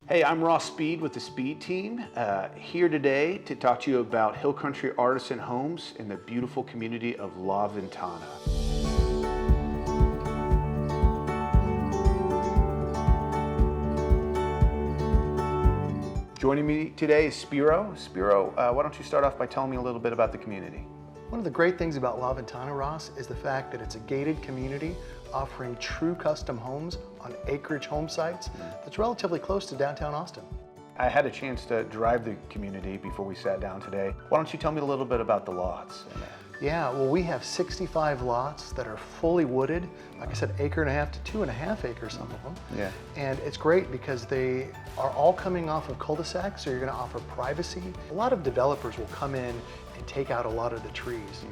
Hey, I'm Ross Speed with the Speed Team, here today to talk to you about Hill Country Artisan Homes in the beautiful community of La Ventana. Joining me today is Spiro. Spiro, why don't you start off by telling me a little bit about the community? One of the great things about La Ventana, Ross, is the fact that it's a gated community offering true custom homes on acreage home sites that's relatively close to downtown Austin. I had a chance to drive the community before we sat down today. Why don't you tell me a little bit about the lots? Yeah, well, we have 65 lots that are fully wooded, like I said, 1.5 acres to 2.5 acres, some of them. Yeah. And it's great because they are all coming off of cul-de-sacs, so you're gonna offer privacy. A lot of developers will come in and take out a lot of the trees.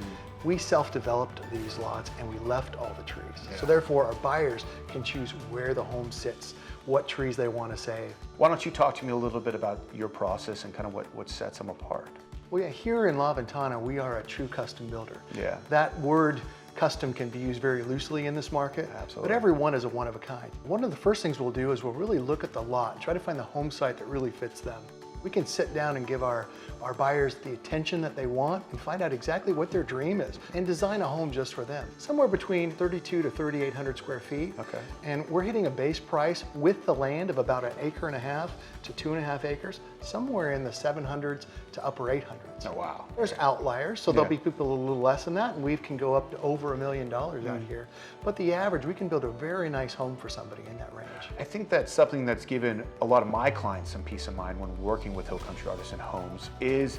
We self-developed these lots and we left all the trees. Yeah. So therefore our buyers can choose where the home sits, what trees they want to save. Why don't you talk to me a little bit about your process and kind of what sets them apart? Well, yeah, here in La Ventana, we are a true custom builder. Yeah. That word custom can be used very loosely in this market, Absolutely. but every one is a one of a kind. One of the first things we'll do is we'll really look at the lot and try to find the home site that really fits them. We can sit down and give our buyers the attention that they want and find out exactly what their dream is and design a home just for them. Somewhere between 3,200 to 3,800 square feet. Okay. And we're hitting a base price with the land of about 1.5 acres to 2.5 acres, somewhere in the 700s to upper 800s. Oh, wow. There's outliers, so there'll be people a little less than that, and we can go up to over $1 million out here. But the average, we can build a very nice home for somebody in that range. I think that's something that's given a lot of my clients some peace of mind when working with Hill Country Artisan Homes is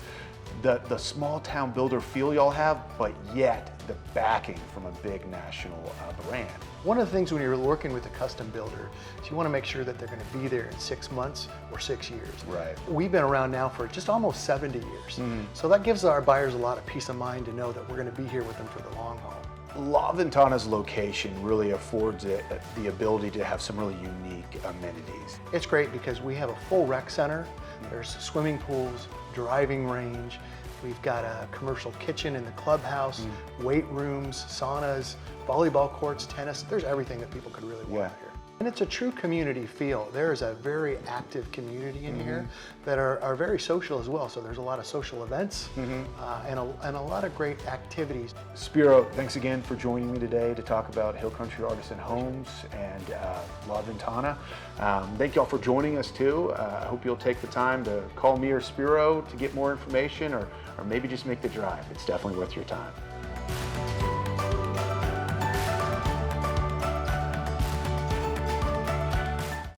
the small town builder feel y'all have, but yet the backing from a big national brand. One of the things when you're working with a custom builder is you want to make sure that they're going to be there in 6 months or 6 years. Right. We've been around now for just almost 70 years. So that gives our buyers a lot of peace of mind to know that we're going to be here with them for the long haul. La Ventana's location really affords it the ability to have some really unique amenities. It's great because we have a full rec center. There's swimming pools, driving range. We've got a commercial kitchen in the clubhouse, weight rooms, saunas, volleyball courts, tennis. There's everything that people could really want here. And it's a true community feel. There is a very active community in here that are very social as well. So there's a lot of social events and a lot of great activities. Spiro, thanks again for joining me today to talk about Hill Country Artisan Homes and La Ventana. Thank y'all for joining us too. I hope you'll take the time to call me or Spiro to get more information or maybe just make the drive. It's definitely worth your time.